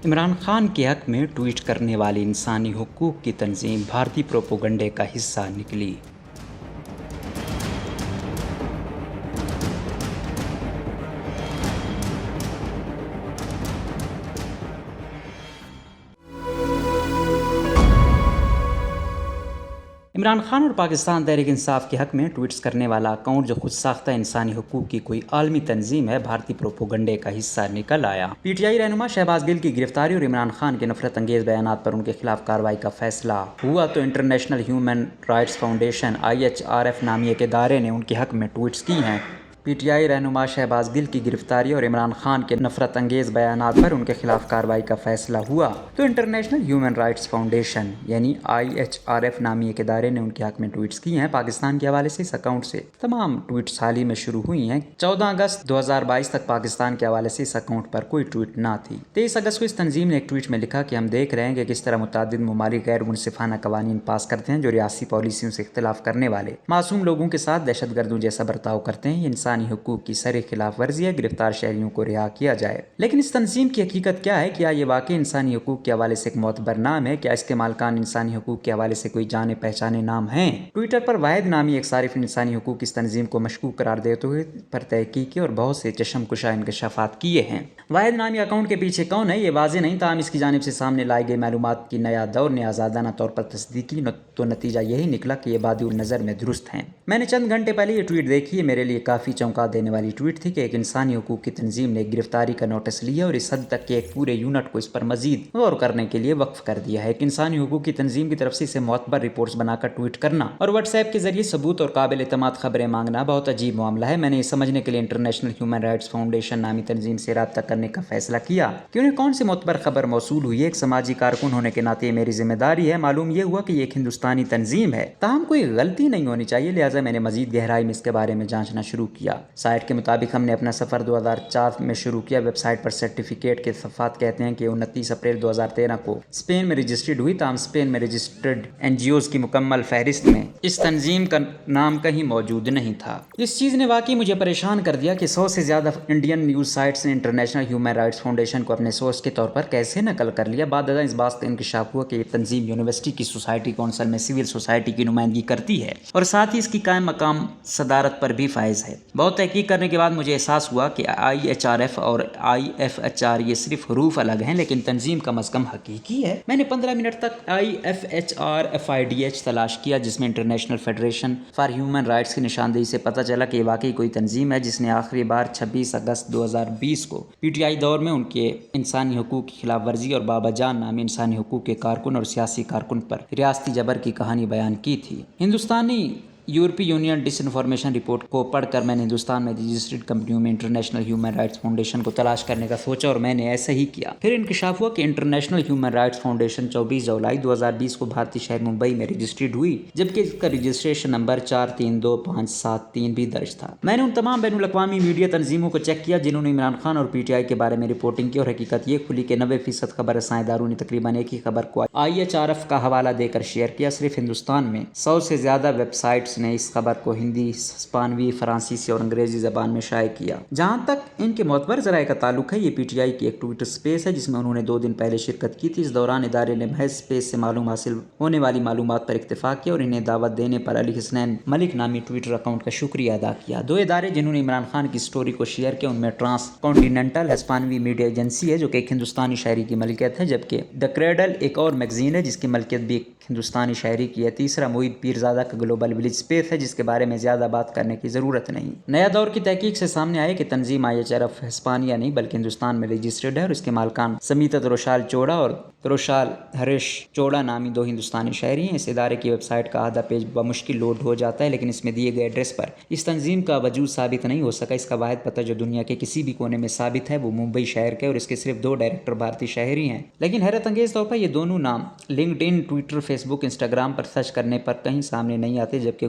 عمران خان کے حق میں ٹویٹ کرنے والی انسانی حقوق کی تنظیم بھارتی پروپیگنڈے کا حصہ نکلی۔ عمران خان اور پاکستان تحریک انصاف کے حق میں ٹویٹس کرنے والا اکاؤنٹ جو خود ساختہ انسانی حقوق کی کوئی عالمی تنظیم ہے، بھارتی پروپیگنڈے کا حصہ نکل آیا۔ پی ٹی آئی رہنما شہباز گل کی گرفتاری اور عمران خان کے نفرت انگیز بیانات پر ان کے خلاف کارروائی کا فیصلہ ہوا تو international human rights foundation IHRF نامی ایک ادارے نے ان کے حق میں ٹویٹس کی ہیں۔ پی ٹی آئی رہنما شہباز گل کی گرفتاری اور عمران خان کے نفرت انگیز بیانات پر ان کے خلاف کارروائی کا فیصلہ ہوا تو انٹرنیشنل ہیومن رائٹس فاؤنڈیشن یعنی IHRF نامی ایک ادارے نے ان کے حق میں ٹویٹس کی ہیں۔ پاکستان کے حوالے سے اس اکاؤنٹ سے تمام ٹویٹس حال ہی میں شروع ہوئی ہیں۔ 14 اگست 2022 تک پاکستان کے حوالے سے اس اکاؤنٹ پر کوئی ٹویٹ نہ تھی۔ 23 اگست کو اس تنظیم نے ایک ٹویٹ میں لکھا کہ ہم دیکھ رہے ہیں کہ کس طرح متعدد ممالک غیر منصفانہ قوانین پاس کرتے ہیں جو ریاستی پالیسیوں سے اختلاف کرنے والے معصوم لوگوں کے ساتھ دہشت گردوں جیسا برتاؤ کرتے ہیں۔ یہ انسانی حقوق کی سرِ خلاف ورزی ہے، گرفتار شہریوں کو رہا کیا جائے۔ لیکن اس تنظیم کی حقیقت کیا ہے؟ کیا یہ واقعی انسانی حقوق کے حوالے سے ایک معتبر نام ہے؟ کیا اس کے مالکان انسانی حقوق کے حوالے سے کوئی جانے پہچانے نام ہیں؟ ٹویٹر پر واحد نامی ایک صارف انسانی حقوق اس تنظیم کو مشکوک قرار دیتے ہوئے پر تحقیق کی اور بہت سے چشم کشا انکشافات کیے ہیں۔ واحد نامی اکاؤنٹ کے پیچھے کون ہے یہ واضح نہیں، تاہم اس کی جانب سے سامنے لائی گئی معلومات کی نیا دور نے آزادانہ طور پر تصدیق کی تو نتیجہ یہی نکلا کہ یہ بادی النظر میں درست ہیں۔ میں نے چند گھنٹے پہلے یہ ٹویٹ دیکھی، یہ میرے لیے کافی چونکا دینے والی ٹویٹ تھی کہ ایک انسانی حقوق کی تنظیم نے گرفتاری کا نوٹس لیا اور اس حد تک کہ ایک پورے یونٹ کو اس پر مزید غور کرنے کے لیے وقف کر دیا ہے۔ ایک انسانی حقوق کی تنظیم کی طرف سے اسے معتبر رپورٹس بنا کر ٹویٹ کرنا اور واٹس ایپ کے ذریعے ثبوت اور قابل اعتماد خبریں مانگنا بہت عجیب معاملہ ہے۔ میں نے یہ سمجھنے کے لیے انٹرنیشنل ہیومن رائٹس فاؤنڈیشن نامی تنظیم سے رابطہ کرنے کا فیصلہ کیا کہ انہیں کون سے معتبر خبر موصول ہوئی ہے۔ ایک سماجی کارکن ہونے کے ناطے میری ذمہ داری ہے۔ معلوم یہ ہوا کہ یہ ایک ہندوستانی تنظیم ہے، تاہم کوئی غلطی نہیں ہونی چاہیے، لہٰذا میں نے مزید گہرائی میں اس کے بارے میں جانچنا شروع کیا۔ سائٹ کے مطابق ہم نے اپنا سفر 2004 میں شروع کیا۔ ویب سائٹ پر سرٹیفکیٹ کے صفحات کہتے ہیں کہ 29 اپریل 2013 کو اسپین میں رجسٹرڈ ہوئی، تاہم اسپین میں رجسٹرڈ NGOs کی مکمل فہرست میں اس تنظیم کا نام کہیں موجود نہیں تھا۔ اس چیز نے واقعی مجھے پریشان کر دیا کہ 100 سے زیادہ انڈین نیوز سائٹس نے انٹرنیشنل ہیومن رائٹس فاؤنڈیشن کو اپنے سورس کے طور پر کیسے نقل کر لیا۔ بعد ازاں اس بات کا انکشاف ہوا کہ یہ تنظیم یونیورسٹی کی سوسائٹی کونسل میں سول سوسائٹی کی نمائندگی کرتی ہے اور ساتھ ہی اس کی قائم مقام صدارت پر بھی فائز ہے۔ بہت تحقیق کرنے کے بعد مجھے احساس ہوا کہ IHRF اور IFHR یہ صرف حروف الگ ہیں لیکن تنظیم کم از کم حقیقی ہے۔ میں نے 15 منٹ تک IFHRFIDH تلاش کیا جس میں international federation for human rights کی نشاندہی سے پتہ چلا کہ یہ واقعی کوئی تنظیم ہے جس نے آخری بار 26 اگست 2020 کو PTI دور میں ان کے انسانی حقوق کی خلاف ورزی اور بابا جان نامی انسانی حقوق کے کارکن اور سیاسی کارکن پر ریاستی جبر کی کہانی بیان کی تھی۔ ہندوستانی یورپی یونین ڈس انفارمیشن رپورٹ کو پڑھ کر میں نے ہندوستان میں رجسٹرڈ کمپنیوں میں انٹرنیشنل ہیومن رائٹس فاؤنڈیشن کو تلاش کرنے کا سوچا اور میں نے ایسا ہی کیا۔ پھر انکشاف ہوا کہ انٹرنیشنل ہیومن رائٹس فاؤنڈیشن 24 جولائی 2020 کو بھارتی شہر ممبئی میں رجسٹرڈ ہوئی، جبکہ اس کا رجسٹریشن نمبر 432573 بھی درج تھا۔ میں نے ان تمام بین الاقوامی میڈیا تنظیموں کو چیک کیا جنہوں نے عمران خان اور PTI کے بارے میں رپورٹنگ کی اور حقیقت یہ کھلی کہ 90% خبر رساں اداروں نے تقریباً ایک ہی خبر کو IHRF کا حوالہ دے کر شیئر کیا۔ صرف ہندوستان میں 100 سے زیادہ ویب سائٹس نے اس خبر کو ہندی، ہسپانوی، فرانسیسی اور انگریزی زبان میں شائع کیا۔ جہاں تک ان کے معتبر ذرائع کا تعلق ہے، یہ PTI کی ایک ٹویٹر سپیس ہے جس میں انہوں نے 2 دن پہلے شرکت کی تھی۔ اس دوران ادارے نے محض سپیس سے حاصل ہونے والی معلومات پر اکتفا کیا اور انہیں دعوت دینے پر علی حسنین ملک نامی ٹویٹر اکاؤنٹ کا شکریہ ادا کیا۔ 2 ادارے جنہوں نے عمران خان کی سٹوری کو شیئر کیا ان میں ٹرانس کانٹیننٹل ہسپانوی میڈیا ایجنسی ہے جو کہ ایک ہندوستانی شہری کی ملکیت ہے، جبکہ دی کریڈل ایک اور میگزین ہے جس کی ملکیت بھی ایک ہندوستانی شہری کی ہے۔ تیسرا معید پیرزادہ کا گلوبل ولیج سپیس ہے جس کے بارے میں زیادہ بات کرنے کی ضرورت نہیں۔ نیا دور کی تحقیق سے سامنے آئے کہ تنظیم IHRF ہسپانیہ نہیں بلکہ ہندوستان میں رجسٹرڈ ہے اور اس کے مالکان سمیتا تروشال چوڑا اور تروشال ہریش چوڑا نامی 2 ہندوستانی شہری ہیں۔ اس ادارے کی ویب سائٹ کا آدھا پیج بمشکل لوڈ ہو جاتا ہے لیکن اس میں دیے گئے ایڈریس پر اس تنظیم کا وجود ثابت نہیں ہو سکا۔ اس کا واحد پتہ جو دنیا کے کسی بھی کونے میں ثابت ہے وہ ممبئی شہر کے اور اس کے صرف 2 ڈائریکٹر بھارتی شہری ہیں۔ لیکن حیرت انگیز طور پر یہ دونوں نام لنکڈ ان، ٹویٹر، فیس بک، انسٹاگرام پر سرچ کرنے پر کہیں سامنے نہیں آتے، جبکہ